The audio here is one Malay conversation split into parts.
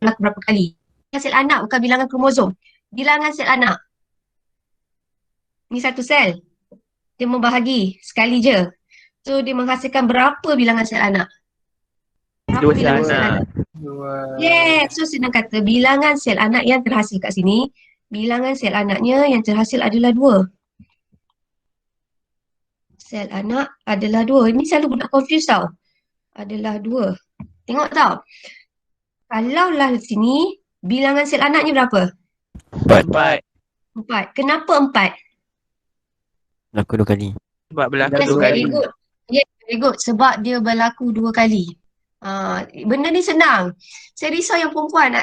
berlaku berapa kali. Sel anak bukan bilangan kromosom. Bilangan sel anak. Ni satu sel. Dia membahagi sekali je. So dia menghasilkan berapa bilangan sel anak? Berapa Dua sel bilangan sel anak. anak? Yes. So senang kata bilangan sel anak yang terhasil kat sini, bilangan sel anaknya yang terhasil adalah 2. Sel anak adalah 2. Ini selalu budak confuse tau. Adalah 2. Tengok tau. Kalaulah di sini, bilangan sel anaknya berapa? 4. 4. Kenapa 4? Berlaku 2 kali. Sebab berlaku Yes, 2 very kali. good. Yes, very good. Sebab dia berlaku 2 kali. Benda ni senang. Saya risau yang perempuan.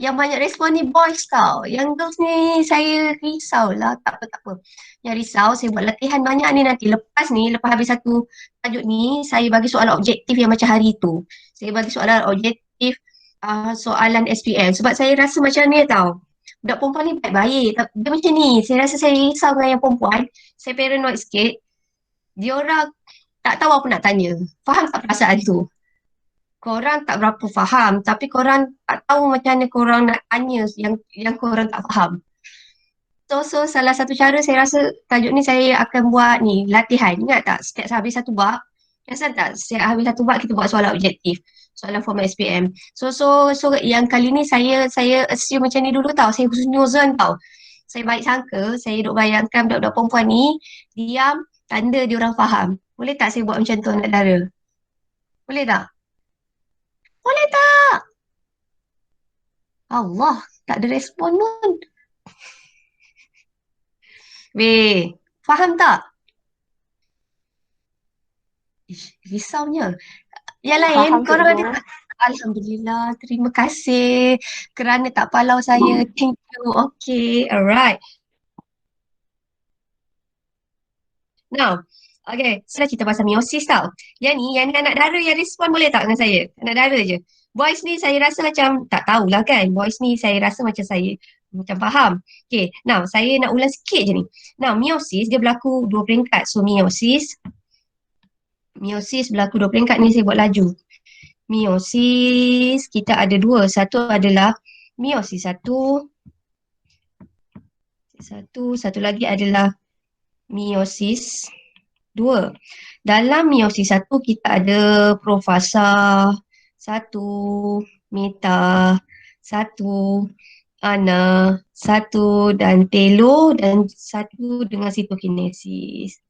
Yang banyak respon ni boys tau. Yang girls ni saya risau lah. Tak apa, tak apa. Yang risau, saya buat latihan banyak ni nanti. Lepas habis satu tajuk ni, saya bagi soalan objektif yang macam hari tu. Saya bagi soalan objektif, soalan SPM. Sebab saya rasa macam ni tau. Budak perempuan ni baik-baik. Dia macam ni. Saya rasa saya risau dengan yang perempuan. Saya paranoid sikit. Dia orang tak tahu apa nak tanya. Faham tak perasaan tu? Korang tak berapa faham, tapi korang tak tahu macam mana korang nak tanya yang korang tak faham. So salah satu cara saya rasa tajuk ni saya akan buat ni, latihan. Ingat tak? Setiap habis satu bab, rasa tak? Setiap habis satu bab kita buat soalan objektif. Soalan format SPM. So yang kali ni saya assume macam ni dulu tau. Saya husnuzon tau. Saya baik sangka, saya duk bayangkan budak-budak perempuan ni diam, tanda dia orang faham. Boleh tak saya buat macam tu anak dara? Boleh tak? Boleh tak? Allah, tak ada respon pun. Weh, faham tak? Ish, risaunya. Yang lain, Faham, korang ada Cikgu. tak? Alhamdulillah, terima kasih kerana tak palau saya. Thank you. Okay, alright. Now, okay, sudah cerita pasal meiosis tau. Yang ni anak dara yang respon boleh tak dengan saya? Anak dara je. Boys ni saya rasa macam, tak tahulah kan. Boys ni saya rasa macam saya macam faham. Okay, now saya nak ulang sikit je ni. Now, meiosis dia berlaku 2 peringkat. So, meiosis berlaku 2 peringkat ni saya buat laju. Meiosis kita ada 2. Satu adalah meiosis 1. Satu lagi adalah meiosis 2. Dalam meiosis 1 kita ada profasa 1, meta 1, ana 1 dan telo dan 1 dengan sitokinesis.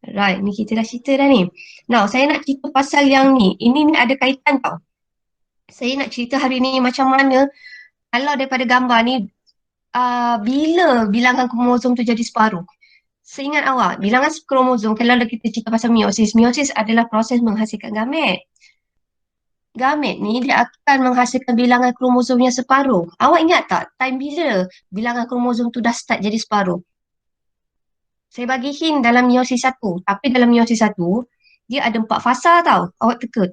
Right, ni kita dah cerita dah ni. Now, saya nak cerita pasal yang ni. Ini ni ada kaitan tau. Saya nak cerita hari ni macam mana kalau daripada gambar ni bila bilangan kromosom tu jadi separuh. Seingat awak, bilangan kromosom kalau kita cerita pasal meiosis adalah proses menghasilkan gamet. Gamet ni dia akan menghasilkan bilangan kromosom yang separuh. Awak ingat tak time bila bilangan kromosom tu dah start jadi separuh? Saya bagi hint dalam meiosis 1. Tapi dalam meiosis 1, dia ada 4 fasa tau. Awak teka.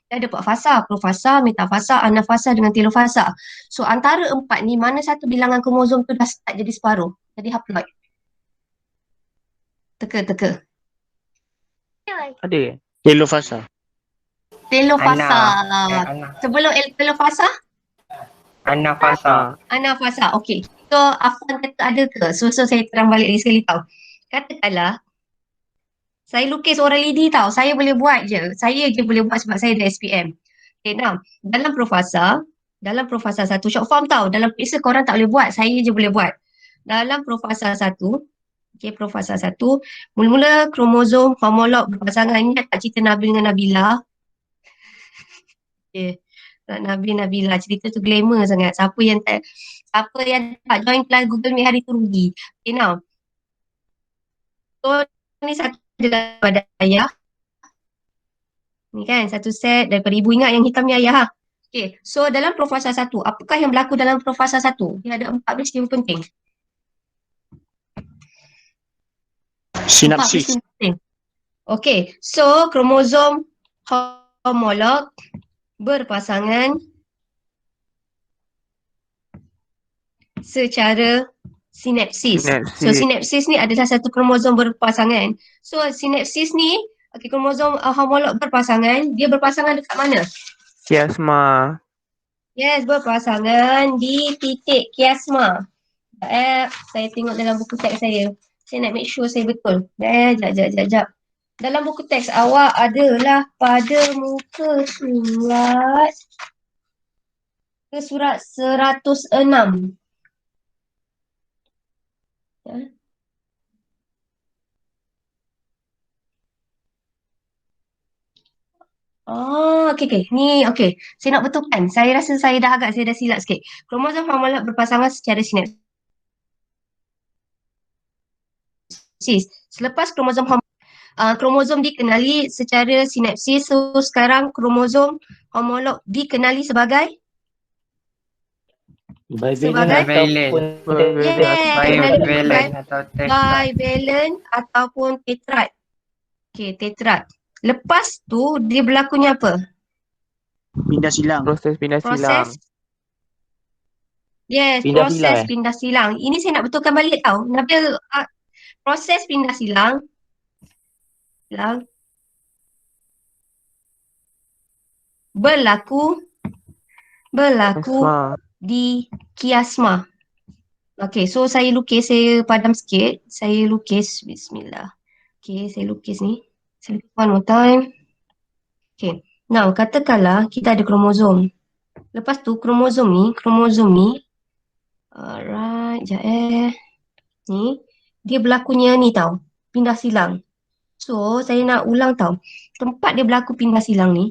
Dia ada 4 fasa, profasa, metafasa, anafasa dengan telofasa. So antara 4 ni, mana satu bilangan kromosom tu dah start jadi separuh? Jadi haploid. Teka. Ada. Telofasa. Telofasa. Ana. Sebelum telofasa? Anafasa. Anafasa. Okey. So Afan kata ada ke? So saya terang balik lagi sekali tau. Katakanlah saya lukis orang lidi tau. Saya boleh buat je. Saya je boleh buat sebab saya ada SPM. Okay, now dalam profasa 1 short form tau. Dalam periksa korang tak boleh buat. Saya je boleh buat. Dalam profasa 1, okay, profasa 1, mula-mula kromosom homolog berpasangan. Ingat tak cerita Nabil dengan Nabila? Okay. Nabila cerita tu glamour sangat. Siapa yang tak join kelas Google Meet hari tu rugi. Okay, now. So ni satu daripada ayah. Ni kan satu set daripada ibu. Ingat yang hitam ni ayah. Okay, so dalam profasa 1, apakah yang berlaku dalam profasa 1? Dia ada 4 peristiwa penting. 4 Sinapsis. peristiwa penting. Okay, so kromosom homolog berpasangan secara sinapsis. So sinapsis ni adalah satu kromosom berpasangan. So sinapsis ni Okey, kromosom homolog berpasangan, dia berpasangan dekat mana? Kiasma. Yes, berpasangan di titik kiasma. Saya tengok dalam buku teks saya. Saya nak make sure saya betul. Jap. Dalam buku teks awak adalah pada muka surat 106. Ya. Okey. Ni okey. Saya nak betulkan. Saya rasa saya dah silap sikit. Kromosom homolog berpasangan secara sinapsis. Selepas kromosom dikenali secara sinapsis, so sekarang kromosom homolog dikenali sebagai Bivalent Bivalent. ataupun Bivalent atau tetrad. bivalent ataupun tetrad. Okey, tetrad. Lepas tu dia berlakunya apa? pindah silang. Proses pindah silang. Proses pindah silang. Ini saya nak betulkan balik tau. Nabil, proses pindah silang berlaku Kiasma. di kiasma. Okey, so saya padam sikit. Saya lukis, bismillah. Okey, saya lukis ni. Saya lukis one more time. Okey, now katakanlah kita ada kromosom. Lepas tu kromosom ni, alright, sekejap ni, dia berlakunya ni tau, pindah silang. So, saya nak ulang tau. Tempat dia berlaku pindah silang ni,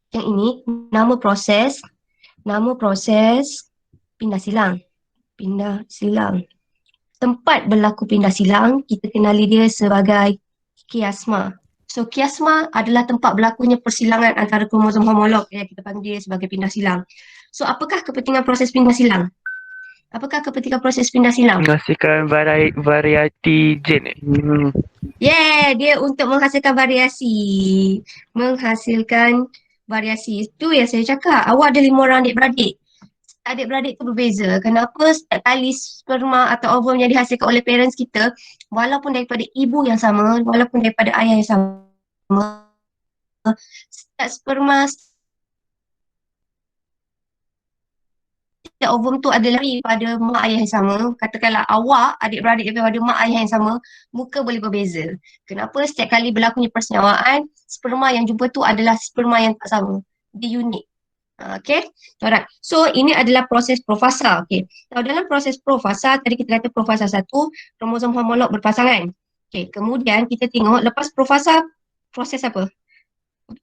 yang ini, nama proses pindah silang. Tempat berlaku pindah silang, kita kenali dia sebagai kiasma. So, kiasma adalah tempat berlakunya persilangan antara kromosom homolog yang kita panggil dia sebagai pindah silang. So, apakah kepentingan proses pindah silang? Menghasilkan variasi gen. Dia untuk menghasilkan variasi. Itu yang saya cakap. Awak ada 5 orang adik-beradik. Adik-beradik tu berbeza. Kenapa setiap kali sperma atau ovum yang dihasilkan oleh parents kita, walaupun daripada ibu yang sama, walaupun daripada ayah yang sama, setiap sperma, setiap ovum tu adalah daripada mak ayah yang sama. Katakanlah awak adik-beradik daripada mak ayah yang sama, muka boleh berbeza. Kenapa? Setiap kali berlakunya persenyawaan, sperma yang jumpa tu adalah sperma yang tak sama. Dia unik. Okay, alright. So, ini adalah proses profasa. Okay, kalau dalam proses profasa, tadi kita kata profasa 1, kromosom homolog berpasangan. Okay, kemudian kita tengok lepas profasa, proses apa?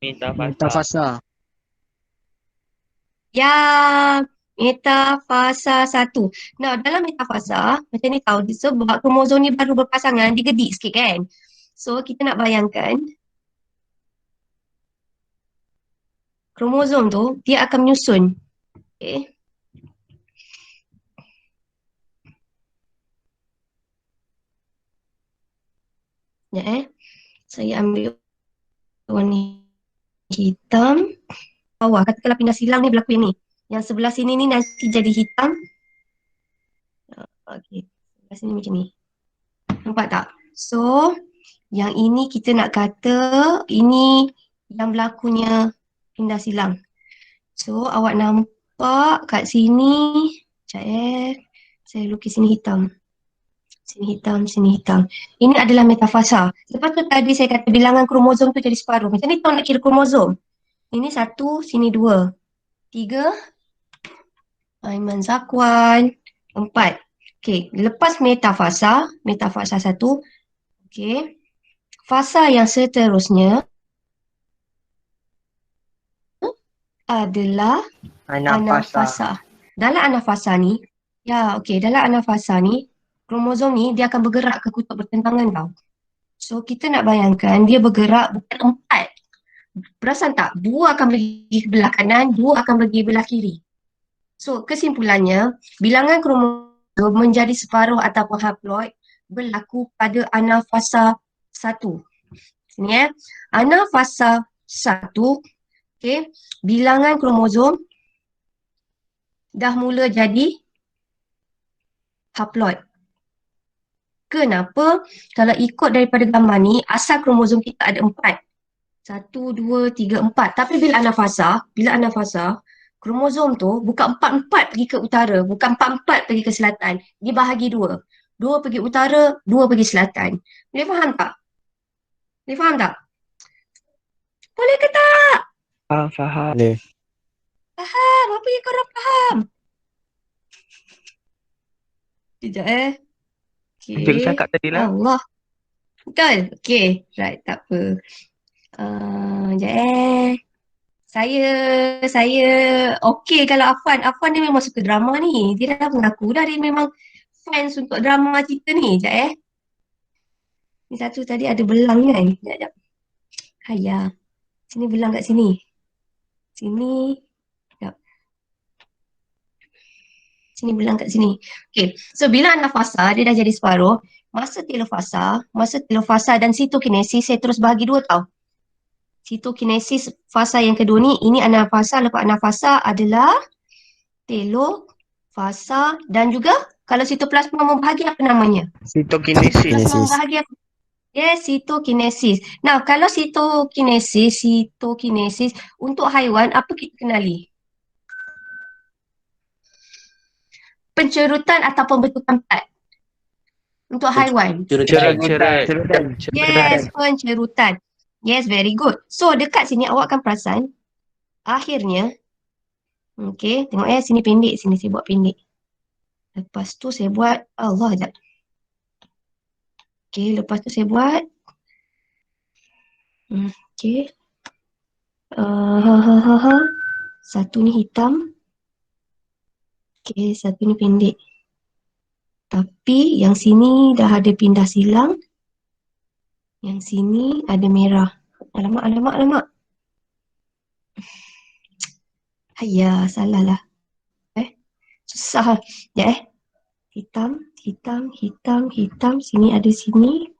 Metafasa. Ya, metafasa 1. Nah, dalam metafasa, macam ni tahu, sebab kromosom ni baru berpasangan, dia gedik sikit kan? So, kita nak bayangkan, kromosom tu, dia akan menyusun. Okay. Sekejap saya ambil warna hitam. Bawah, katakanlah pindah silang ni berlaku yang ni. Yang sebelah sini ni nanti jadi hitam. Okey, sebelah sini macam ni. Nampak tak? So, yang ini kita nak kata, ini yang berlakunya pindah silang. So, awak nampak kat sini, sekejap saya lukis sini hitam. Sini hitam. Ini adalah metafasa. Lepas tu tadi saya kata bilangan kromosom tu jadi separuh. Macam ni tahu nak kira kromosom. Ini 1, sini 2, 3, Aiman Zakwan, 4. Okey, lepas metafasa 1, okey. Fasa yang seterusnya adalah anafasa. Dalam anafasa ni, dalam anafasa ni, kromosom ni dia akan bergerak ke kutub bertentangan tau. So, kita nak bayangkan dia bergerak bukan 4. Perasan tak? 2 akan pergi belah kanan, 2 akan pergi belah kiri. So, kesimpulannya, bilangan kromosom menjadi separuh ataupun haploid berlaku pada anafasa 1. Sini anafasa 1, okay, bilangan kromosom dah mula jadi haploid. Kenapa? Kalau ikut daripada gambar ni, asal kromosom kita ada 4. 1, 2, 3, 4. Tapi bila anafasa, kromosom tu bukan 4-4 pergi ke utara, bukan 4-4 pergi ke selatan. Dia bahagi 2. 2 pergi utara, 2 pergi selatan. Boleh faham tak? Boleh faham tak? Boleh ke tak? Faham. Boleh. Faham? Apa yang korang faham? Sekejap Dia Okay. cakap tadi lah. Allah. Betul? Okay. Right, tak apa. Sekejap Saya okay kalau Afwan. Afwan dia memang suka drama ni. Dia dah mengaku dah dia memang fans untuk drama kita ni. Sekejap Ni satu tadi ada belang kan? Sekejap. Hayah. Sini belang kat sini. Sini. Sekejap. Sini belang kat sini. Okay. So bila anafasa dia dah jadi separuh. Masa telofasa dan sitokinesis saya terus bahagi 2 tau. Sitokinesis fasa yang kedua ni, ini anafasa, lepas anafasa adalah telofasa dan juga kalau sitoplasma membahagi apa namanya? Sitokinesis. Sitoplasma Kinesis. membahagi apa? Yes, sitokinesis. Nah, kalau sitokinesis untuk haiwan apa kita kenali? Pencerutan atau pembentukan pad untuk haiwan. Cerat. Yes, pencerutan. Yes, very good. So, dekat sini awak akan perasan, akhirnya, okay, tengok sini pendek, sini saya buat pendek. Lepas tu saya buat, Allah sekejap. Okay, lepas tu saya buat, okay. Satu ni hitam. Okay, satu ni pendek. Tapi yang sini dah ada pindah silang. Yang sini ada merah. Alamak. Hayah, salah lah. Susah. Ya hitam. Sini ada sini.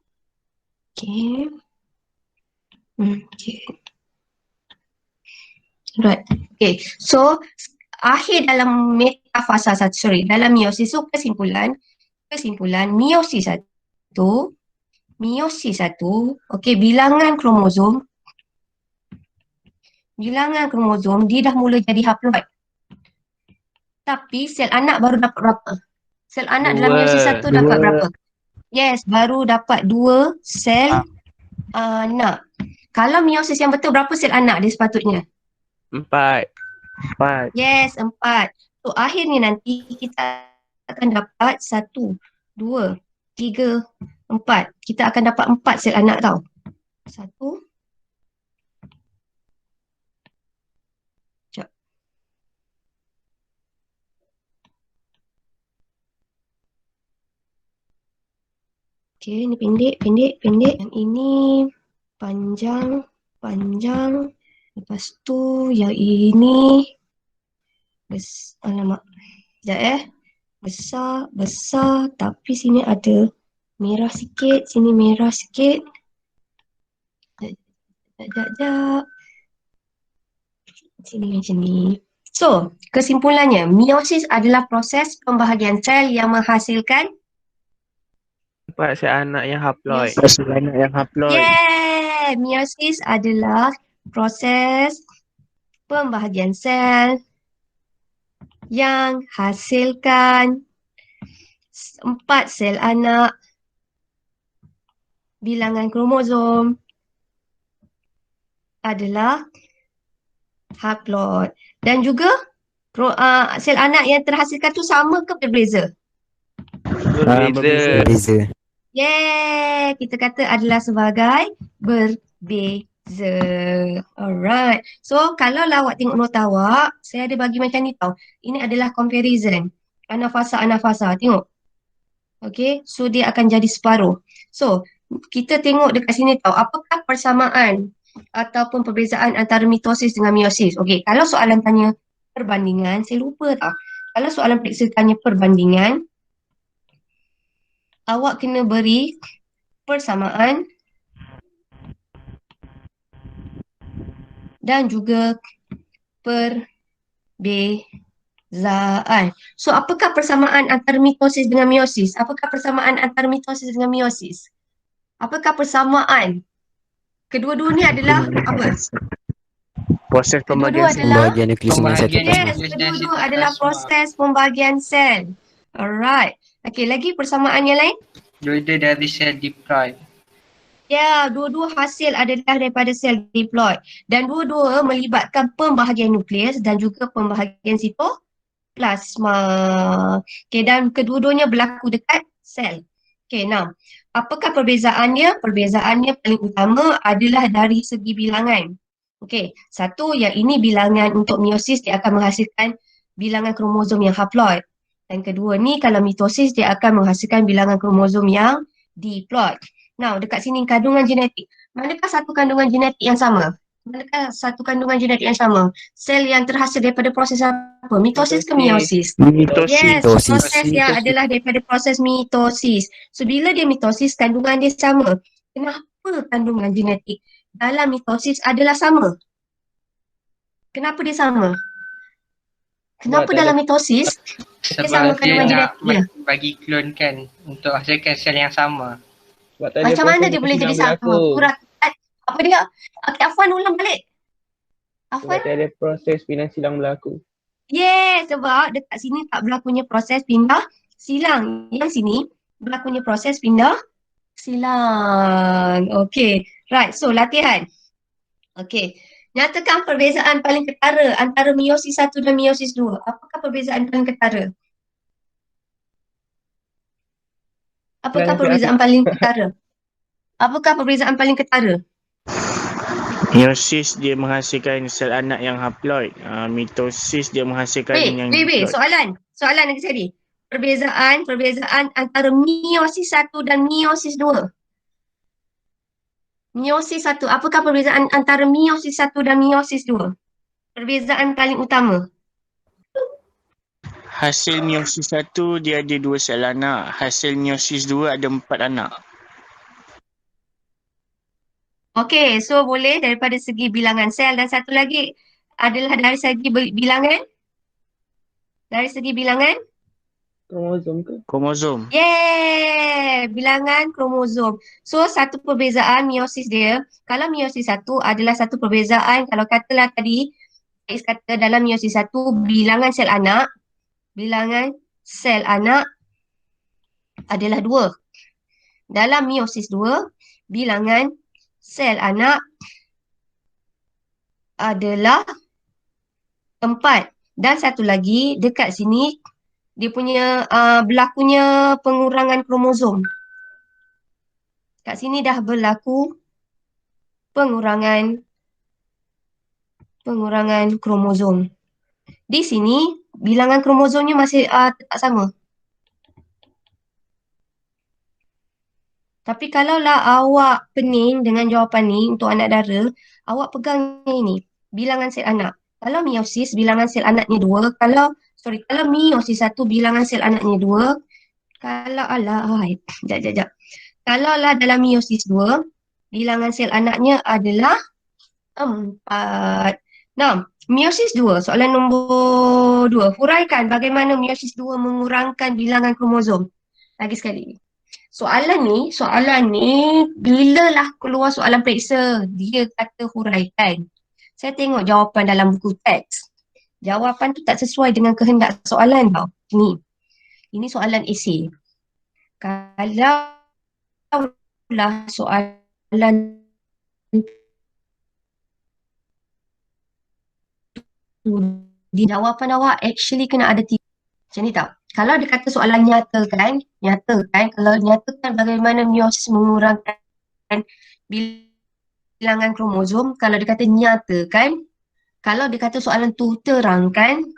Okay. Okay. Right. Okay. So, akhir dalam metafasa dalam meiosis. So, kesimpulan meiosis satu, okay, bilangan kromosom dia dah mula jadi haploid. Tapi sel anak baru dapat berapa? Sel anak dalam meiosis satu dapat berapa? Yes, baru dapat 2 sel anak. Kalau meiosis yang betul, berapa sel anak dia sepatutnya? 4. Yes, 4. So, akhirnya nanti kita akan dapat 1, 2, 3, 4. Kita akan dapat 4 sel anak tau. 1. Sekejap. Okay, ni pendek. Yang ini panjang. Lepas tu yang ini alamak. Sekejap besar, tapi sini ada merah sikit, sini merah sikit. Sekejap. Sini macam ni. So, kesimpulannya, meiosis adalah proses pembahagian sel yang menghasilkan 4 sel anak yang haploid. Yeah, meiosis adalah proses pembahagian sel yang hasilkan 4 sel anak, bilangan kromosom adalah haploid. Dan juga sel anak yang terhasilkan tu sama ke berbeza? Berbeza. Yeah, kita kata adalah sebagai berbeza. Alright. So, kalau awak tengok nota awak, saya ada bagi macam ni tau. Ini adalah comparison. Anafasa. Tengok. Okay, so dia akan jadi separuh. So, kita tengok dekat sini tau, apakah persamaan ataupun perbezaan antara mitosis dengan meiosis. Okay, kalau soalan tanya perbandingan, saya lupa tau. Kalau soalan periksa tanya perbandingan, awak kena beri persamaan dan juga perbezaan. So, apakah persamaan antara mitosis dengan meiosis? Apakah persamaan antara mitosis dengan meiosis? Apakah persamaan? Kedua-dua ni adalah apa? Proses Kedua-dua pembagian sel. adalah Pembahagian nukleus dengan Pembahagian cytoplasma. yes, nukleus dan kedua-dua adalah sitoplasma. proses pembahagian sel. Alright. Okey, lagi persamaan yang lain? Dua-dua dari sel diploid. Ya, dua-dua hasil adalah daripada sel diploid. Dan dua-dua melibatkan pembahagian nukleus dan juga pembahagian sitoplasma. Okey, dan kedua-duanya berlaku dekat sel. Okey, now. Apakah perbezaannya? Perbezaannya paling utama adalah dari segi bilangan. Okey, satu yang ini bilangan untuk meiosis dia akan menghasilkan bilangan kromosom yang haploid. Dan kedua ni kalau mitosis dia akan menghasilkan bilangan kromosom yang diploid. Now, dekat sini kandungan genetik. Manakah satu kandungan genetik yang sama? Manakah satu kandungan genetik yang sama? Sel yang terhasil daripada proses apa? Mitosis ke meiosis? Yes, Mitosis. proses yang adalah daripada proses mitosis. So, bila dia mitosis, kandungan dia sama. Kenapa kandungan genetik dalam mitosis adalah sama? Kenapa dia sama? Kenapa dalam mitosis dia sama Sebab dia kandungan nak genetik dia? bagi klon kan untuk hasilkan sel yang sama. Macam mana dia boleh jadi sama? Apa dia? Okay, Afwan ulang balik. Afwan? Sebab ada proses pindah silang berlaku. Yes, sebab dekat sini tak berlakunya proses pindah silang. Yang sini berlakunya proses pindah silang. Okay, right. So, latihan. Okay. Nyatakan perbezaan paling ketara antara meiosis 1 dan meiosis 2. Apakah perbezaan paling ketara? Apakah perbezaan paling ketara? Apakah perbezaan paling ketara? Meiosis dia menghasilkan sel anak yang haploid. Mitosis dia menghasilkan yang diploid. Soalan lagi sekali. Perbezaan antara meiosis 1 dan meiosis 2. Meiosis 1, apakah perbezaan antara meiosis 1 dan meiosis 2? Perbezaan paling utama. Hasil meiosis 1 dia ada 2 sel anak. Hasil meiosis 2 ada 4 anak. Okey, so boleh daripada segi bilangan sel dan satu lagi adalah dari segi bilangan? Dari segi bilangan? Kromosom ke? Kromosom. Yeah, bilangan kromosom. So satu perbezaan meiosis dia, kalau meiosis 1 adalah satu perbezaan, kalau katalah tadi, X kata dalam meiosis 1 bilangan sel anak adalah 2. Dalam meiosis 2, bilangan sel anak adalah 4. Dan satu lagi dekat sini dia punya berlakunya pengurangan kromosom. Kat sini dah berlaku pengurangan kromosom. Di sini bilangan kromosomnya masih tetap sama. Tapi kalaulah awak pening dengan jawapan ni untuk anak dara, awak pegang yang ini, bilangan sel anak. Kalau meiosis, bilangan sel anaknya 2. Kalau meiosis 1, bilangan sel anaknya 2. Sekejap. Kalaulah dalam meiosis 2, bilangan sel anaknya adalah 4. Nah, meiosis 2, soalan nombor 2. Huraikan bagaimana meiosis 2 mengurangkan bilangan kromosom. Lagi sekali. Soalan ni bilalah keluar soalan periksa, dia kata huraikan. Saya tengok jawapan dalam buku teks. Jawapan tu tak sesuai dengan kehendak soalan tau. Ini soalan esei. Kalau lah soalan di jawapan awak actually kena ada 3. Macam ni tau. Kalau dia kata soalan nyatakan, kalau nyatakan bagaimana meiosis mengurangkan bilangan kromosom, kalau dia kata nyatakan, kalau dia kata soalan tu terangkan,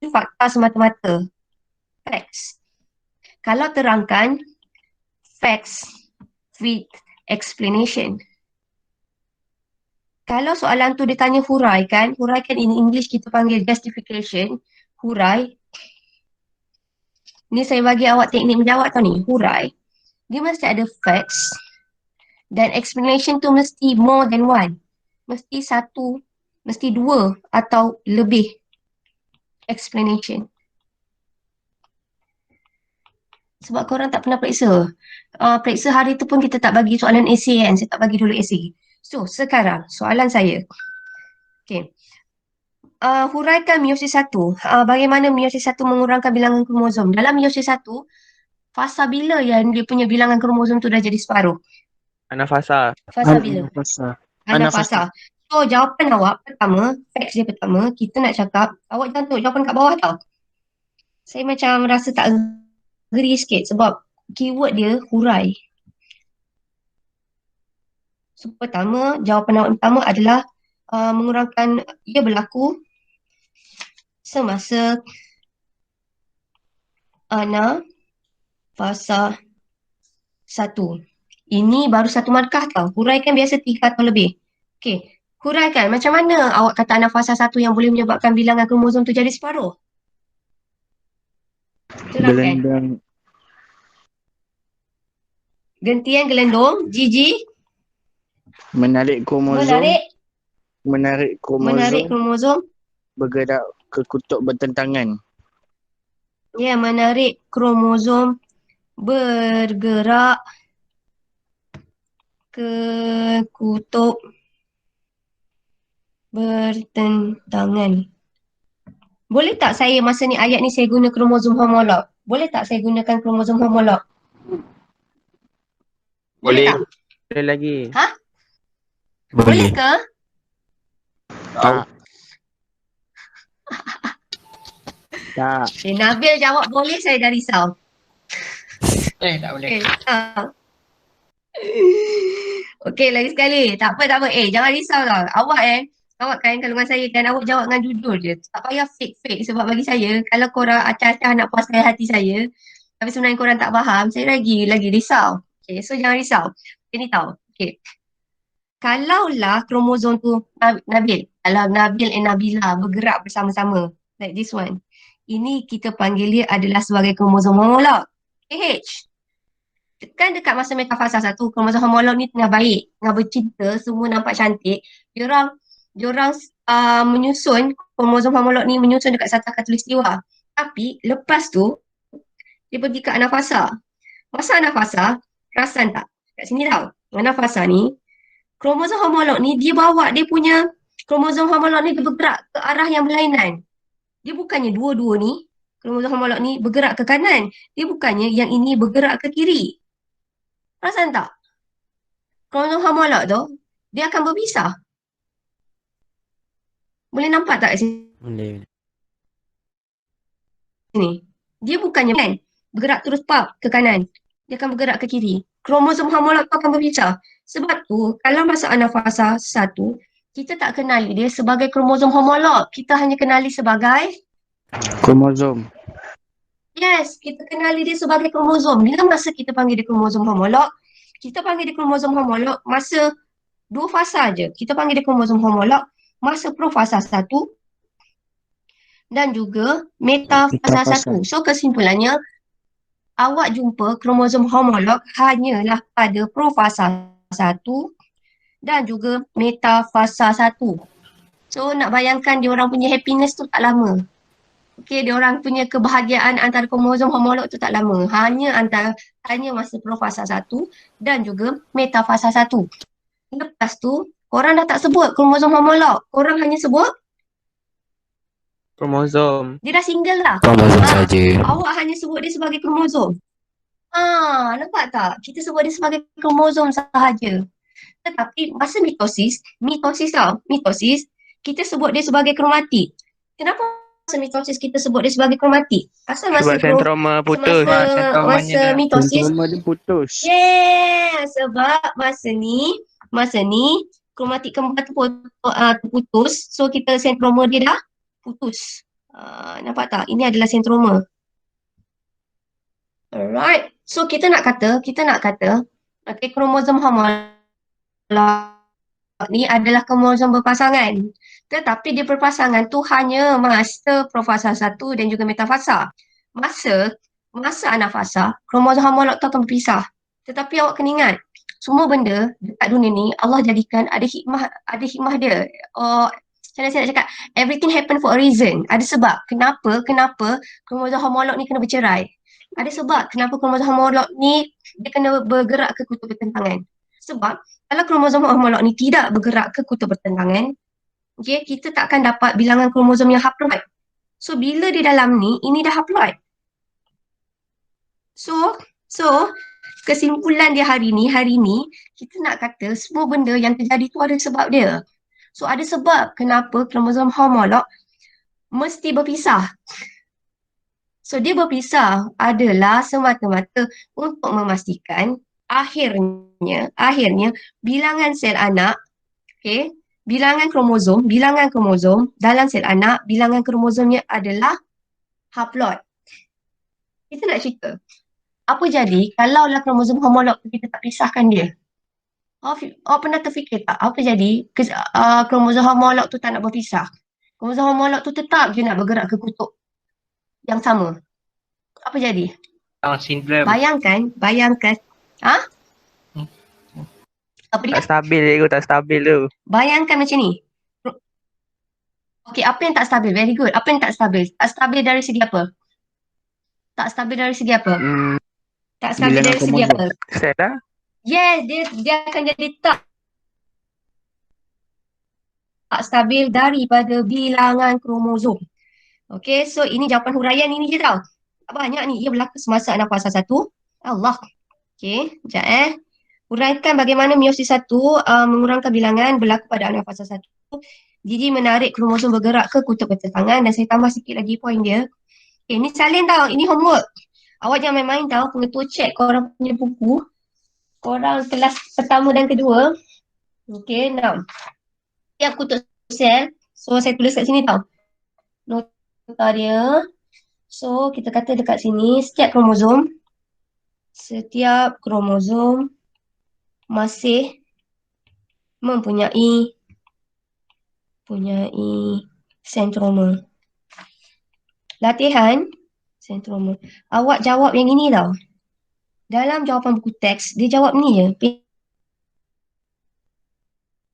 fakta semata-mata. Facts. Kalau terangkan, facts with explanation. Kalau soalan tu dia tanya huraikan in English kita panggil justification, hurai. Ni saya bagi awak teknik menjawab tau ni, hurai. Dia mesti ada facts dan explanation tu mesti more than one. mesti satu, mesti dua atau lebih explanation. Sebab korang tak pernah periksa. Periksa hari tu pun kita tak bagi soalan essay kan. Saya tak bagi dulu essay. So, sekarang soalan saya. Okay. Huraikan meiosis 1. Bagaimana meiosis 1 mengurangkan bilangan kromosom? Dalam meiosis 1, fasa bila yang dia punya bilangan kromosom tu dah jadi separuh? Anafasa. Fasa bila? Anafasa. Anafasa. So, jawapan awak pertama, facts dia pertama, kita nak cakap, awak jangan tengok jawapan kat bawah tau. Saya macam rasa tak agree sikit sebab keyword dia hurai. So, pertama, jawapan awak pertama adalah mengurangkan, ia berlaku semasa anafasa 1. Ini baru satu markah tau. Huraikan biasa 3 atau lebih. Okey. Huraikan. Macam mana awak kata anafasa 1 yang boleh menyebabkan bilangan kromosom tu jadi separuh? Terangkan. Gelendang. Gentian gelendong. Gigi. Menarik kromosom. Menarik kromosom. kromosom. Bergerak ke kutub bertentangan. Ya, menarik kromosom bergerak ke kutub bertentangan. Boleh tak saya masa ni ayat ni saya guna kromosom homolog? Boleh tak saya gunakan kromosom homolog? Boleh. tak? Boleh lagi. Boleh ke? Tak. Tak. Nabil jawab boleh, saya dah risau. Tak boleh. Okey, lagi sekali. Tak apa. Jangan risau lah. Awak kan kalau dengan saya kan awak jawab dengan jujur je. Tak payah fake-fake sebab bagi saya, kalau korang acah-acah nak puaskan hati saya, tapi sebenarnya korang tak faham, saya lagi risau. Okay, so jangan risau. Okay, ni tahu. Okay. Kalaulah kromosom tu, Nabil, kalau Nabil and Nabila bergerak bersama-sama, like this one, ini kita panggil dia adalah sebagai kromosom homolog. KH. Kan dekat masa metafasa 1, kromosom homolog ni tengah baik, tengah bercinta, semua nampak cantik. Diorang menyusun, kromosom homolog ni menyusun dekat satu khatulistiwa. Tapi lepas tu, dia pergi ke anafasa. Masa anafasa, perasan tak? Kat sini tau. Anafasa ni, kromosom homolog ni dia bawa dia punya kromosom homolog ni dia bergerak ke arah yang berlainan. Dia bukannya dua-dua ni, kromosom homolog ni bergerak ke kanan. Dia bukannya yang ini bergerak ke kiri. Perasan tak? Kromosom homolog tu, dia akan berpisah. Boleh nampak tak kat sini? Boleh. Dia bukannya kan bergerak terus ke kanan. Dia akan bergerak ke kiri. Kromosom homolog tu akan berpisah. Sebab tu, kalau masa anafasa 1, kita tak kenali dia sebagai kromosom homolog. Kita hanya kenali sebagai Kromosom. yes, kita kenali dia sebagai kromosom. Bila masa kita panggil dia kromosom homolog, kita panggil dia kromosom homolog masa 2 fasa je. Kita panggil dia kromosom homolog masa profasa 1 dan juga metafasa 1. So kesimpulannya, awak jumpa kromosom homolog hanyalah pada profasa 1 dan juga metafasa 1. So nak bayangkan dia orang punya happiness tu tak lama. Okey, dia orang punya kebahagiaan antara kromosom homolog tu tak lama. Hanya masa profasa 1 dan juga metafasa 1. Lepas tu, korang dah tak sebut kromosom homolog. Korang hanya sebut Kromosom. dia dah single lah. Kromosom saja. Awak hanya sebut dia sebagai kromosom. Nampak tak? Kita sebut dia sebagai kromosom sahaja. Tetapi masa mitosis kita sebut dia sebagai kromatik. Kenapa masa mitosis kita sebut dia sebagai kromatik? Pasal masa Sebab sentroma putus. masa mitosis Sentroma dia putus. sebab masa ni kromatik kembar tu terputus. So kita sentroma dia dah putus. Nampak tak? Ini adalah sentroma. Alright. So kita nak kata okay, kromosom homolog ni adalah kromosom berpasangan. Tetapi dia berpasangan tu hanya masa profasa 1 dan juga metafasa. Masa anafasa, kromosom homolog tu akan berpisah. Tetapi awak kena ingat, semua benda dekat dunia ni Allah jadikan ada hikmah dia. Macam mana saya nak cakap? Everything happen for a reason. Ada sebab. Kenapa kromosom homolog ni kena bercerai. Ada sebab kenapa kromosom homolog ni dia kena bergerak ke kutub bertentangan. Sebab kalau kromosom homolog ni tidak bergerak ke kutub bertentangan, okay, kita tak akan dapat bilangan kromosom yang haploid. So bila di dalam ni, ini dah haploid. So kesimpulan dia hari ni kita nak kata semua benda yang terjadi tu ada sebab dia. So ada sebab kenapa kromosom homolog mesti berpisah. So dia berpisah adalah semata-mata untuk memastikan akhirnya bilangan sel anak, okay, bilangan kromosom dalam sel anak, bilangan kromosomnya adalah haploid. Kita nak cerita, apa jadi kalaulah kromosom homolog tu kita tak pisahkan dia? Awak pernah terfikir tak apa jadi kromosom homolog tu tak nak berpisah? Kromosom homolog tu tetap je nak bergerak ke kutub yang sama. Apa jadi? Sindrom. Bayangkan. Apa dia? Tak stabil tu. Bayangkan macam ni. Okey, apa yang tak stabil? Very good. Apa yang tak stabil? Tak stabil dari segi apa? Tak stabil dari segi apa? Tak stabil dari segi apa? Set dah. Yes, dia akan jadi tak stabil daripada bilangan kromosom. Okay, so ini jawapan huraian ini je tau. Tak banyak ni, ia berlaku semasa anak fasa 1. Allah. Okay, sekejap Huraikan bagaimana meiosis 1 mengurangkan bilangan berlaku pada anak fasa 1. Jadi menarik kromosom bergerak ke kutub bertentangan dan saya tambah sikit lagi poin dia. Okay, ni salin tau, ini homework. Awak jangan main-main tau, pengetua check korang punya buku. Korang kelas pertama dan kedua. Okay, now. Setiap kutub sel, so saya tulis kat sini tau. Nota dia. So, kita kata dekat sini, setiap kromosom masih mempunyai sentroma. Latihan sentroma. Awak jawab yang ini tau. Dalam jawapan buku teks, dia jawab ni je.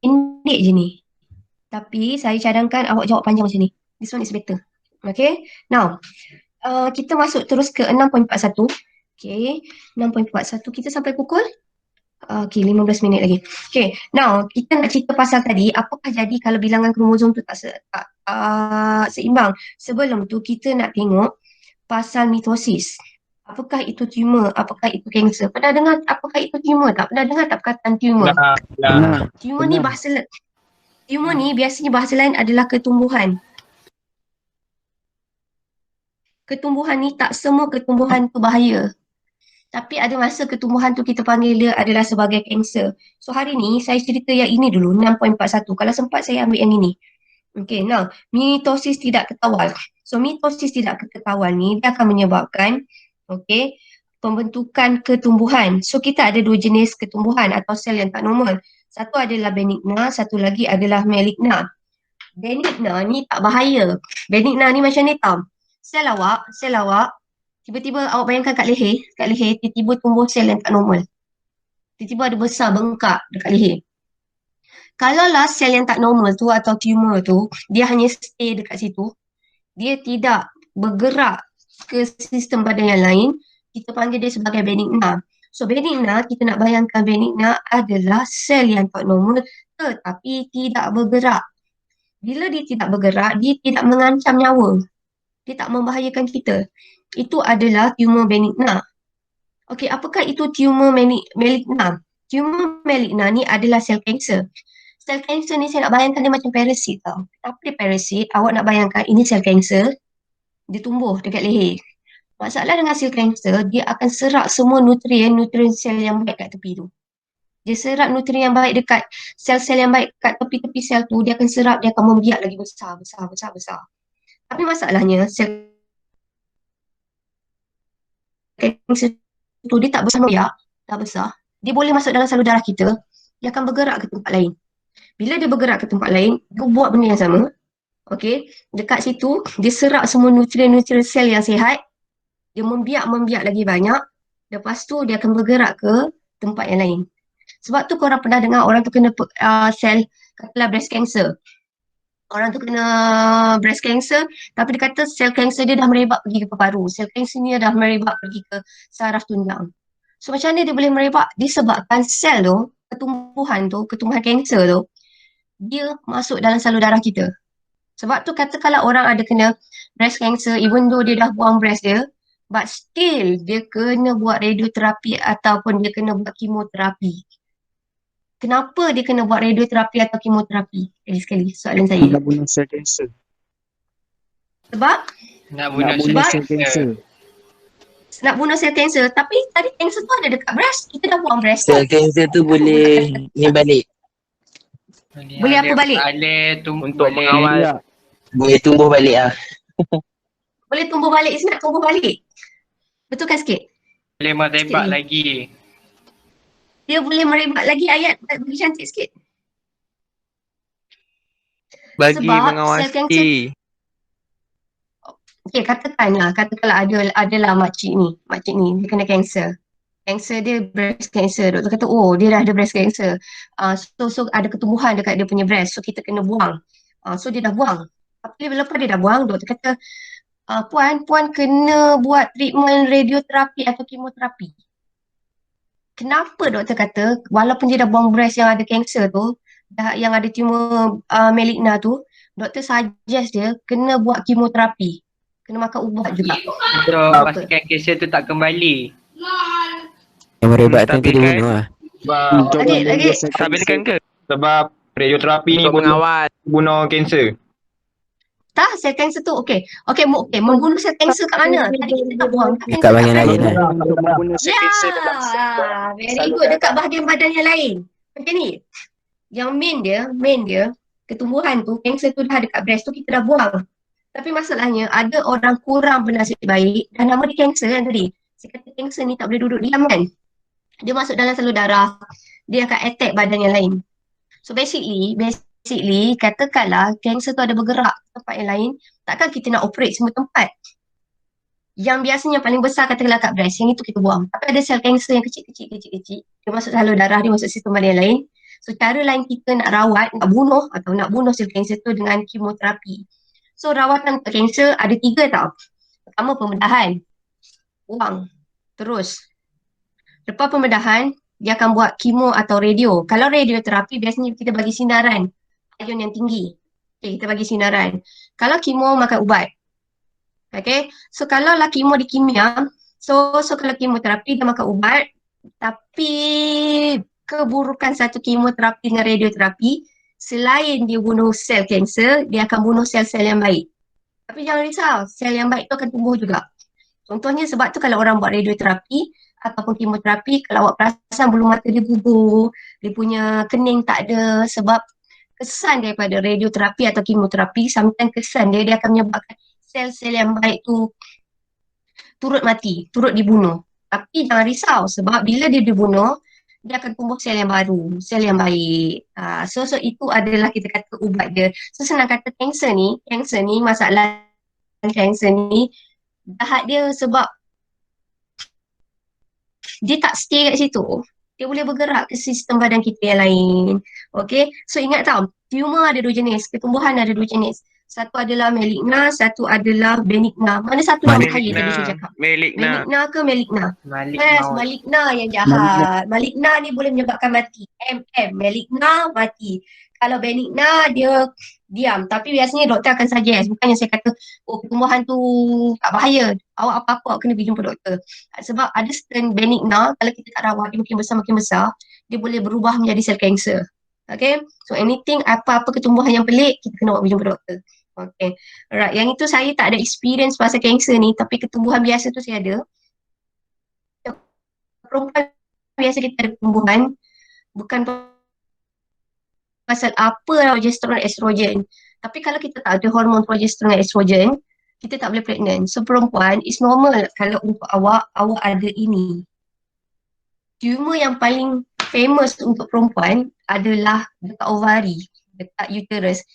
Pendek je ni. Tapi saya cadangkan awak jawab panjang macam ni. This one is better. Okay. Now, kita masuk terus ke 6.41. Okay. 6.41. Kita sampai pukul? Okay, 15 minit lagi. Okay. Now, kita nak cerita pasal tadi. Apakah jadi kalau bilangan kromosom tu tak seimbang? Sebelum tu, kita nak tengok pasal mitosis. Apakah itu tumor? Apakah itu kanser? Pernah dengar apakah itu tumor tak? Pernah dengar tak perkataan tumor? Tumor ni tumor ni biasanya bahasa lain adalah ketumbuhan. Ketumbuhan ni tak semua ketumbuhan tu bahaya. Tapi ada masa ketumbuhan tu kita panggil dia adalah sebagai kanser. So hari ni saya cerita yang ini dulu, 6.41. Kalau sempat saya ambil yang ini. Okay, now mitosis tidak kekawal. So mitosis tidak kekawal ni dia akan menyebabkan pembentukan ketumbuhan. So kita ada dua jenis ketumbuhan atau sel yang tak normal. Satu adalah benigna, satu lagi adalah maligna. Benigna ni tak bahaya. Benigna ni macam ni tau. Sel awak, tiba-tiba awak bayangkan kat leher, tiba-tiba tumbuh sel yang tak normal. Tiba-tiba ada besar bengkak dekat leher. Kalaulah sel yang tak normal tu atau tumor tu, dia hanya stay dekat situ, dia tidak bergerak ke sistem badan yang lain, kita panggil dia sebagai benigna. So benigna, kita nak bayangkan benigna adalah sel yang tak normal tetapi tidak bergerak. Bila dia tidak bergerak, dia tidak mengancam nyawa. Dia tak membahayakan kita. Itu adalah tumor benigna. Okey, apakah itu tumor maligna? Tumor maligna ni adalah sel kanser. Sel kanser ni saya nak bayangkan dia macam parasit tau. Apa dia parasit? Awak nak bayangkan ini sel kanser. Dia tumbuh dekat leher. Masalah dengan sel kanser, dia akan serap semua nutrien sel yang baik kat tepi tu. Dia serap nutrien yang baik dekat sel-sel yang baik kat tepi-tepi sel tu, dia akan serap, dia akan membiak lagi besar. Tapi masalahnya, sel kanser tu dia tak besar membiak, tak besar. Dia boleh masuk dalam salur darah kita, dia akan bergerak ke tempat lain. Bila dia bergerak ke tempat lain, dia buat benda yang sama. Okey, dekat situ, dia serap semua nutrien sel yang sihat, dia membiak lagi banyak. Lepas tu dia akan bergerak ke tempat yang lain. Sebab tu korang pernah dengar orang tu kena sel, katalah breast cancer. Orang tu kena breast cancer, tapi dia kata sel kanser dia dah merebak pergi ke paru. Sel kanser ni dah merebak pergi ke saraf tunjang. So macam mana dia boleh merebak? Disebabkan sel tu, ketumbuhan kanser tu, dia masuk dalam salur darah kita. Sebab tu kata kalau orang ada kena breast cancer, even though dia dah buang breast dia, but still dia kena buat radioterapi ataupun dia kena buat kemoterapi. Kenapa dia kena buat radioterapi atau kemoterapi? Sekali-sekali soalan saya. Nak bunuh sel kanser. Sebab Nak bunuh bunuh sel kanser. nak bunuh sel kanser, tapi tadi kanser tu ada dekat breast, kita dah buang breast. Sel kanser tu boleh ni balik. Boleh apa balik? Untuk mengawal. Boleh tumbuh balik ah. Boleh tumbuh balik, nak tumbuh balik. Betulkan sikit. Boleh merebak Sikit lagi. Dia boleh merebak lagi, ayat bagi cantik sikit. Bagi Sebab sel mengawasi. kanser, okey, katakanlah adalah makcik ni dia kena kanser. Kanser dia breast cancer. Doktor kata, oh dia dah ada breast cancer. So ada ketumbuhan dekat dia punya breast. So kita kena buang. So dia dah buang. Tapi lepas dia dah buang, doktor kata, puan kena buat treatment radioterapi atau kemoterapi. Kenapa doktor kata, walaupun dia dah buang breast yang ada kanser tu, yang ada tumor maligna tu, doktor suggest dia kena buat kemoterapi. Kena makan ubat juga. Untuk pastikan kanser tu tak kembali. Yang merebak tu nanti dia Stabilkan. bunuh lah. Sebab Lagi. Stabilkan ke? sebab radioterapi ni Untuk mengawal. bunuh kanser. Tak, sel kanser tu okey. Okey, membunuh sel kanser kat mana? Tadi kita dah buang kat Dekat bahagian lain lah. Untuk membunuh sel kanser dalam Ya, very good, dekat bahagian badan yang lain. Macam ni. Yang main dia, ketumbuhan tu, kanser tu dah dekat breast tu, kita dah buang. Tapi masalahnya, ada orang kurang bernasib baik, dan nama dia kanser kan tadi. Saya kata kanser ni tak boleh duduk diam kan. Dia masuk dalam salur darah, dia akan attack badan yang lain. So basically katakanlah kanser tu ada bergerak ke tempat yang lain, takkan kita nak operate semua tempat. Yang biasanya paling besar katakanlah kat breast, yang itu kita buang. Tapi ada sel kanser yang kecil-kecil, dia masuk salur darah, dia masuk sistem badan yang lain. So cara lain kita nak rawat, nak bunuh sel kanser tu dengan kemoterapi. So rawatan untuk kanser ada 3 tau. Pertama pembedahan, buang. Terus lepas pembedahan, dia akan buat kemo atau radio. Kalau radioterapi biasanya kita bagi sinaran ion yang tinggi. Okay, kita bagi sinaran. Kalau kemo makan ubat. Okay, so kalau lah kemo di kimia, so kalau kemoterapi dia makan ubat, tapi keburukan satu kemoterapi dengan radioterapi, selain dia bunuh sel kanser, dia akan bunuh sel-sel yang baik. Tapi jangan risau, sel yang baik tu akan tumbuh juga. Contohnya sebab tu kalau orang buat radioterapi ataupun kemoterapi, kalau awak perasan bulu mata dia gugur, dia punya kening tak ada, sebab kesan daripada radioterapi atau kemoterapi, sometimes kesan dia akan menyebabkan sel-sel yang baik tu turut mati, turut dibunuh. Tapi jangan risau sebab bila dia dibunuh, dia akan tumbuh sel yang baru, sel yang baik. So itu adalah kita kata ubat dia. So senang kata kanser ni masalah kanser ni, jahat dia sebab dia tak stay kat situ. Dia boleh bergerak ke sistem badan kita yang lain. Okay, so ingat tau, tumor ada 2 jenis, ketumbuhan ada 2 jenis. Satu adalah maligna, satu adalah benigna. Mana satu yang bahaya tadi saya cakap? Benigna ke maligna? Yes, maligna yang jahat. Maligna ni boleh menyebabkan mati. Maligna mati. Kalau benigna dia diam. Tapi biasanya doktor akan suggest. Bukannya saya kata, oh pertumbuhan tu tak bahaya. Awak apa-apa awak kena pergi jumpa doktor. Sebab ada certain benigna, kalau kita tak rawat, dia makin besar, dia boleh berubah menjadi sel kanser. Okay, so anything, apa-apa ketumbuhan yang pelik, kita kena pergi jumpa doktor. Okay, alright. Yang itu saya tak ada experience pasal kanser ni, tapi ketumbuhan biasa tu saya ada. Perempuan biasa kita ada ketumbuhan, bukan pasal apa progesteron estrogen. Tapi kalau kita tak ada hormon progesteron estrogen, kita tak boleh pregnant. So perempuan is normal kalau untuk awak ada ini. Tumor yang paling famous untuk perempuan adalah dekat ovari, dekat uterus.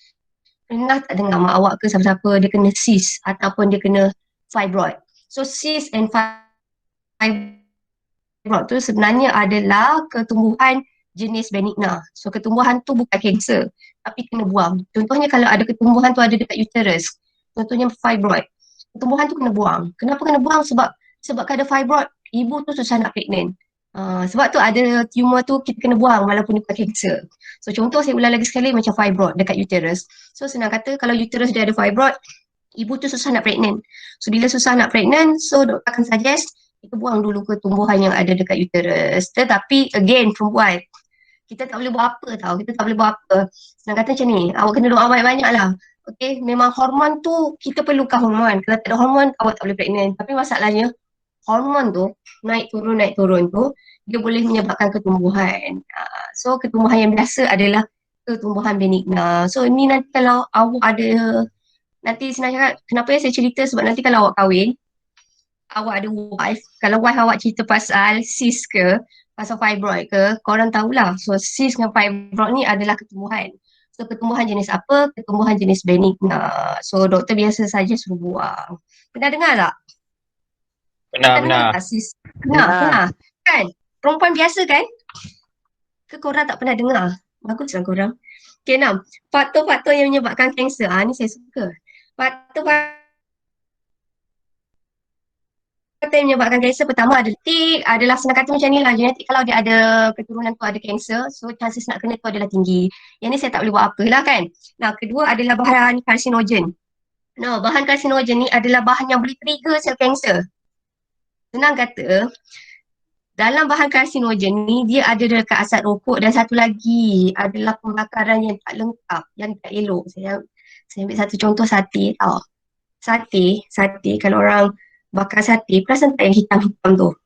Pernah tak dengar mak awak ke siapa-siapa dia kena cyst ataupun dia kena fibroid. So cyst and fibroid tu sebenarnya adalah ketumbuhan jenis benigna. So ketumbuhan tu bukan kanser tapi kena buang. Contohnya kalau ada ketumbuhan tu ada dekat uterus, contohnya fibroid. Ketumbuhan tu kena buang. Kenapa kena buang? Sebab ada fibroid, ibu tu susah nak pregnant. Sebab tu ada tumor tu kita kena buang walaupun bukan kanser. So contoh saya ulang lagi sekali macam fibroid dekat uterus. So senang kata kalau uterus dia ada fibroid, ibu tu susah nak pregnant. So bila susah nak pregnant, so doktor akan suggest kita buang dulu ketumbuhan yang ada dekat uterus. Tetapi again perempuan, kita tak boleh buat apa tau. Kita tak boleh buat apa. Senang kata macam ni, awak kena doa banyak-banyak lah. Okay, memang hormon tu kita perlukan hormon. Kalau tak ada hormon, awak tak boleh pregnant. Tapi masalahnya, hormon tu naik turun tu, dia boleh menyebabkan ketumbuhan. So ketumbuhan yang biasa adalah ketumbuhan benigna. So ni nanti kalau awak ada, nanti senang cakap, kenapa saya cerita sebab nanti kalau awak kahwin, awak ada wife, kalau wife awak cerita pasal cyst ke, pasal fibroid ke, korang tahulah. So cyst dengan fibroid ni adalah ketumbuhan. So ketumbuhan jenis apa? Ketumbuhan jenis benigna. So doktor biasa saja suruh buang. Pernah dengar tak? Benar. Tak cyst? Pernah. Kan? Perempuan biasa kan? Ke korang tak pernah dengar? Baguslah korang. Okay, 6. Faktor-faktor yang menyebabkan kanser. Ni saya suka. Faktor-faktor yang menyebabkan kanser pertama adalah senang kata macam ni lah, genetik. Kalau dia ada keturunan tu ada kanser, so chances nak kena tu adalah tinggi. Yang ni saya tak boleh buat apa lah kan. Nah, kedua adalah bahan karsinogen. Nah, bahan karsinogen ni adalah bahan yang boleh trigger sel kanser. Senang kata, dalam bahan karsinogen ni dia ada dekat asap rokok dan satu lagi adalah pembakaran yang tak lengkap, yang tak elok. Saya ambil satu contoh sate tau. Sate kalau orang bakar sate, perasan tak yang hitam-hitam tu?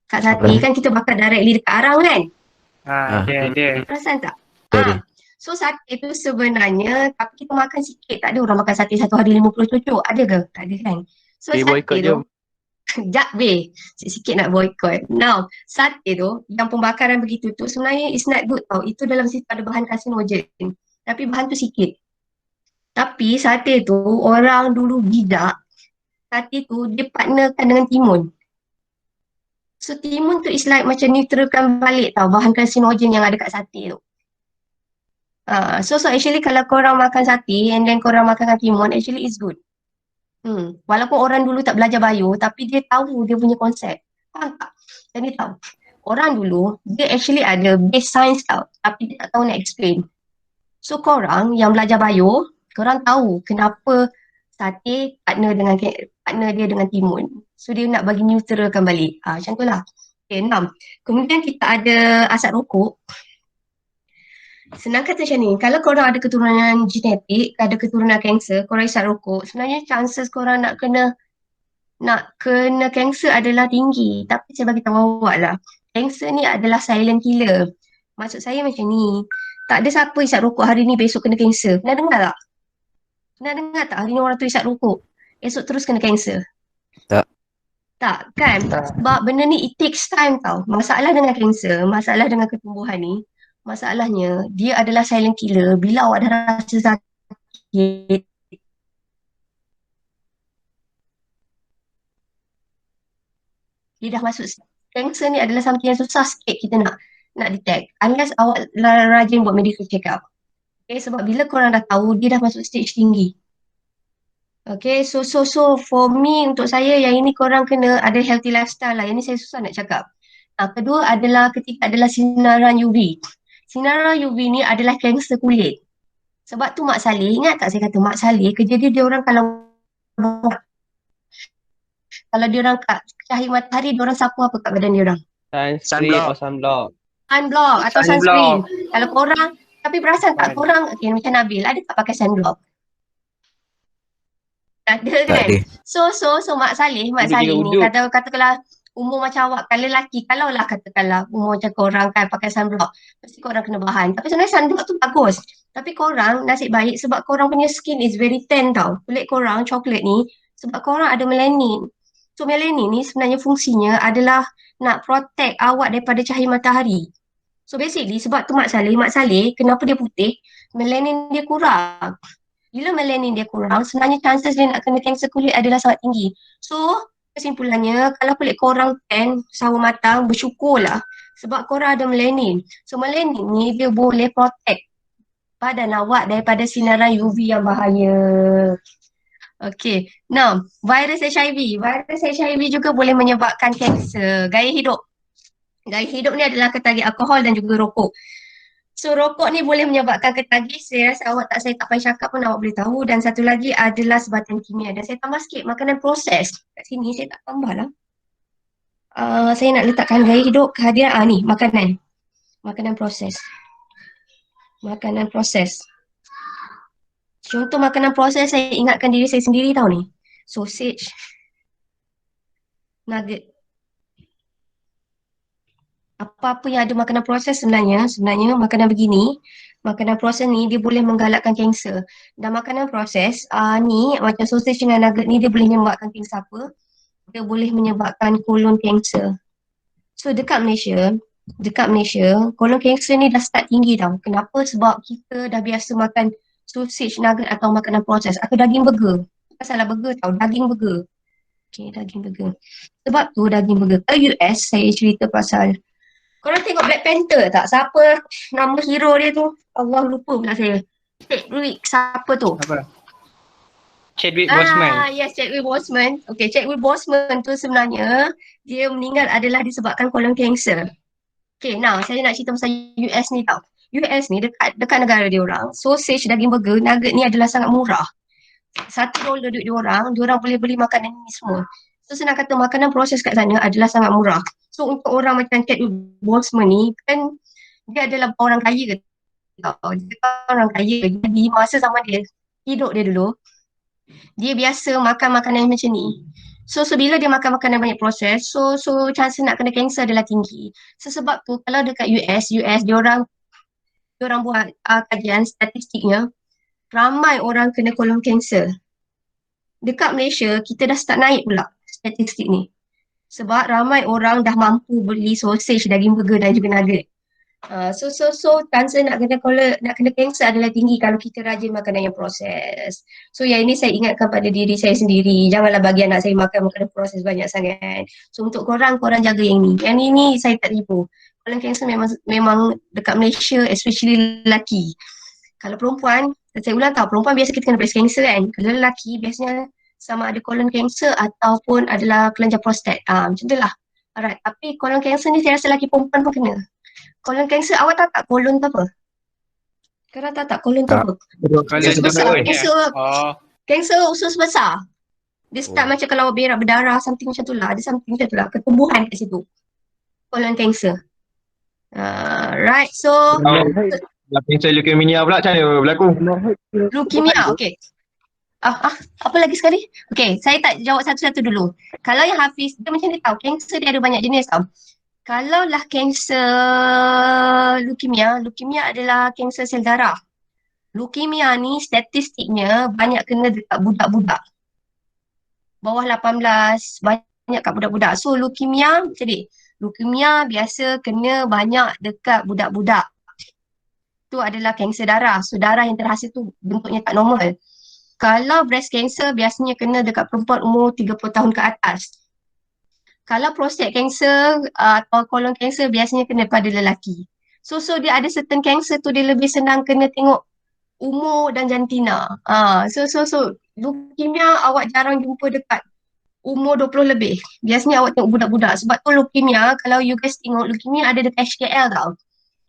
Kat sate kan kita bakar directly dekat arang kan? Dia. Perasan tak? Ada. So sate tu sebenarnya, tapi kita makan sikit. Tak ada orang makan sate satu hari 50 cucuk. Ada ke? Tak ada kan? So Dia sate boycott tu, sekejap be, sikit nak boycott. Now, sate tu, yang pembakaran begitu tu sebenarnya is not good tau. Itu dalam situ ada bahan karsinogen. Tapi bahan tu sikit. Tapi sate tu, orang dulu bidak, sate tu dia partnerkan dengan timun. So timun tu is like macam neutralkan balik tau bahan karsinogen yang ada kat sate tu. So actually kalau korang makan sate and then korang makan timun, actually is good. Walaupun orang dulu tak belajar bio, tapi dia tahu dia punya konsep. Faham tak? Dan dia tahu. Orang dulu, dia actually ada base science tau, tapi dia tak tahu nak explain. So korang yang belajar bio, korang tahu kenapa sate partner dia dengan timun. So dia nak bagi neutralkan balik. Macam tu lah. Okay, 6. Kemudian kita ada asap rokok. Senang kata macam ni, kalau korang ada keturunan genetik, ada keturunan kanser, korang isap rokok, sebenarnya chances korang nak kena kanser adalah tinggi. Tapi saya bagi tahu awak lah, kanser ni adalah silent killer. Maksud saya macam ni, tak ada siapa isap rokok hari ni besok kena kanser. Pernah dengar tak? Pernah dengar tak hari ni orang tu isap rokok, esok terus kena kanser? Tak kan? Sebab benda ni it takes time tau. Masalah dengan kanser, masalah dengan ketumbuhan ni, masalahnya dia adalah silent killer. Bila awak dah rasa sakit, dia dah masuk. Kanser ni adalah something yang susah sikit kita nak detect unless awak rajin buat medical check up. Okay, sebab bila korang dah tahu dia dah masuk stage tinggi. Okay, so for me, untuk saya yang ini korang kena ada healthy lifestyle lah. Yang ni saya susah nak cakap. Kedua adalah ketika adalah sinaran UV. Sinaran UV ni adalah kanser kulit. Sebab tu Mak Saleh, ingat tak saya kata Mak Saleh, kerja dia orang kalau dia orang kat cahaya matahari, dia orang sapu apa kat badan dia orang? Sunscreen atau sunblock. Sunblock atau sunscreen. Kalau korang, tapi perasan tak korang, okay, macam Nabil, ada tak pakai sunblock? Tak ada kan? So Mak Saleh ni katakanlah umur macam awak, kalau lelaki, kalaulah katakanlah umur macam korang kan pakai sunblock, mesti korang kena bahan. Tapi sebenarnya sunblock tu bagus. Tapi korang nasib baik sebab korang punya skin is very tan tau. Kulit korang coklat ni sebab korang ada melanin. So melanin ni sebenarnya fungsinya adalah nak protect awak daripada cahaya matahari. So basically sebab tu Mak Saleh kenapa dia putih? Melanin dia kurang. Bila melanin dia kurang, sebenarnya chances dia nak kena kanser kulit adalah sangat tinggi. So kesimpulannya, kalau kulit korang tan, sawo matang, bersyukurlah Sebab korang ada melanin. So melanin ni dia boleh protect badan awak daripada sinaran UV yang bahaya. Okay. Now, virus HIV. Virus HIV juga boleh menyebabkan kanser. Gaya hidup. Gaya hidup ni adalah ketagih alkohol dan juga rokok. So rokok ni boleh menyebabkan ketagih. Saya rasa saya tak payah cakap pun awak boleh tahu. Dan satu lagi adalah sebatan kimia. Dan saya tambah sikit makanan proses. Kat sini saya tak tambah lah. Saya nak letakkan gaya hidup kehadiran ni makanan. Makanan proses. Makanan proses. Contoh makanan proses saya ingatkan diri saya sendiri tau ni. Sausage. Nugget. Apa-apa yang ada makanan proses sebenarnya makanan begini, makanan proses ni dia boleh menggalakkan kanser. Dan makanan proses ni macam sausage dengan nugget ni dia boleh menyebabkan kanser apa? Dia boleh menyebabkan kolon kanser. So dekat Malaysia, kolon kanser ni dah start tinggi tau. Kenapa? Sebab kita dah biasa makan sausage, nugget atau makanan proses atau daging burger. Bukan salah burger tau, daging burger. Okay, daging burger. Sebab tu daging burger. Ke US saya cerita pasal korang tengok Black Panther tak? Siapa nama hero dia tu? Allah lupa pula saya. Chadwick, siapa tu? Apa? Chadwick Boseman. Yes, Chadwick Boseman. Okay, Chadwick Boseman tu sebenarnya dia meninggal adalah disebabkan kolon kanser. Okay, now saya nak cerita pasal US ni tau. US ni dekat negara dia orang, sausage, daging burger, nugget ni adalah sangat murah. $1 duit dia orang boleh beli makanan ni semua. So senang kata makanan proses kat sana adalah sangat murah. So untuk orang macam Chadwick Boseman ni kan dia adalah orang kaya ke tau. Dia orang kaya. Jadi masa zaman dia hidup dia dulu dia biasa makan makanan macam ni. So bila dia makan makanan banyak proses, so chance nak kena kanser adalah tinggi. So sebab tu kalau dekat US dia orang buat kajian statistiknya ramai orang kena kolon kanser. Dekat Malaysia kita dah start naik pula statistik ni. Sebab ramai orang dah mampu beli sausage, daging burger dan juga nugget. So chance nak kena kanser adalah tinggi kalau kita rajin makanan yang proses. So yang ini saya ingatkan pada diri saya sendiri. Janganlah bagi anak saya makan makanan proses banyak sangat. So untuk korang jaga yang ni. Yang ni saya tak tipu. Kolon kanser memang dekat Malaysia especially lelaki. Kalau perempuan, saya ulang tahu, perempuan biasa kita kena breast cancer kan. Kalau lelaki biasanya sama ada kolon kanser ataupun adalah kelenjar prostat. Macam tu lah. Alright, tapi kolon kanser ni saya rasa lelaki perempuan pun kena. Kolon kanser, awak tahu tak kolon tu apa? Korang tahu tak kolon tu apa? Usus besar. Kanser usus besar. Dia start macam kalau berak berdarah, something macam tu lah. Ada something macam tu lah. Ketumbuhan kat situ. Kolon kanser. Right, so Kanser leukemia pula macam mana berlaku? leukemia, okay. Apa lagi sekali? Okay, saya tak jawab satu-satu dulu. Kalau yang Hafiz, dia macam dia tahu, kanser dia ada banyak jenis tau. Kalau lah kanser leukemia adalah kanser sel darah. Leukemia ni statistiknya banyak kena dekat budak-budak. Bawah 18, banyak kat budak-budak. So leukemia, leukemia biasa kena banyak dekat budak-budak. Tu adalah kanser darah. So darah yang terhasil tu bentuknya tak normal. Kalau breast cancer biasanya kena dekat perempuan umur 30 tahun ke atas. Kalau prostate cancer atau kolon cancer biasanya kena pada lelaki. So dia ada certain cancer tu dia lebih senang kena tengok umur dan jantina. So leukemia awak jarang jumpa dekat umur 20 lebih. Biasanya awak tengok budak-budak. Sebab tu leukemia, kalau you guys tengok leukemia ada dekat HKL tau.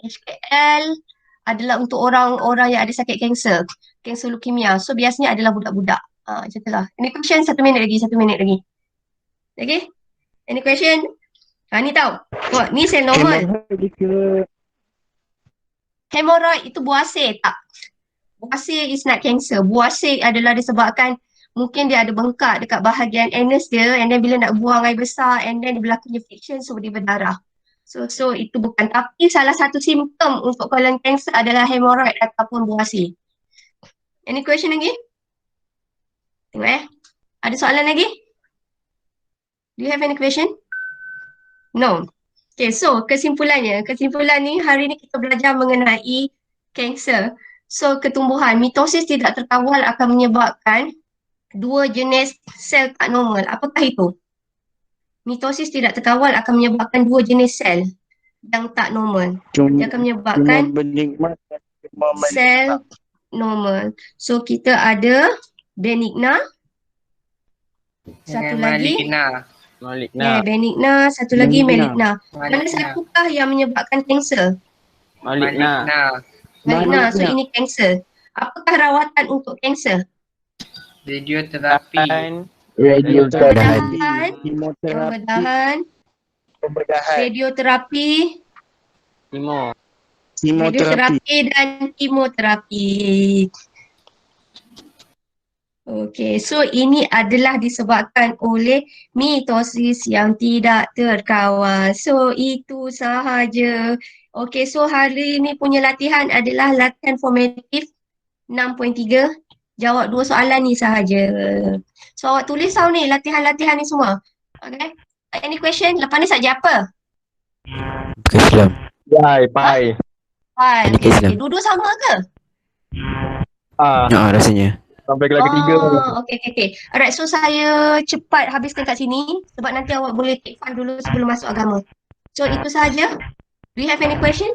HKL adalah untuk orang-orang yang ada sakit kanser leukemia. So biasanya adalah budak-budak. Macam tu lah. Any question? 1 minit lagi. Okay? Any question? Ni tahu. Ni sel normal. Hemorrhoid itu buasir tak? Buasir is not cancer. Buasir adalah disebabkan mungkin dia ada bengkak dekat bahagian anus dia, and then bila nak buang air besar and then dia berlakunya friction, so dia berdarah. So itu bukan. Tapi salah satu simptom untuk kolon kanser adalah hemorrhoid ataupun buasir. Any question lagi? Tengok Ada soalan lagi? Do you have any question? No. Okay, so kesimpulan ni hari ni kita belajar mengenai kanser. So ketumbuhan, mitosis tidak terkawal akan menyebabkan 2 jenis sel tak normal. Apakah itu? Mitosis tidak terkawal akan menyebabkan 2 jenis sel. yang tak normal. Cuma, Dia akan cuma menyebabkan bernikmat dan cuma sel normal. So kita ada benigna. Satu lagi. Maligna. Benigna. Satu lagi Maligna. maligna. Mana satukah yang menyebabkan kanser? Maligna. Maligna. So ini kanser. Apakah rawatan untuk kanser? Radioterapi. Radioterapi. Kemoterapi. Pembedahan. Radioterapi. Kemoterapi. Radioterapi dan kemoterapi. Okey, so ini adalah disebabkan oleh mitosis yang tidak terkawal. So itu sahaja. Okey, so hari ini punya latihan adalah latihan formatif 6.3. Jawab 2 soalan ni sahaja. So awak tulis tau ni latihan-latihan ni semua. Okay. Any question? Lepas ni subjek apa? Bukan Islam. Pai, pai. Fine. Ini Islam. Dua-dua sama ke? Ya, rasanya. Sampai kelas ketiga. Okay. Alright, so saya cepat habiskan kat sini sebab nanti awak boleh take file dulu sebelum masuk agama. So itu sahaja. Do you have any question?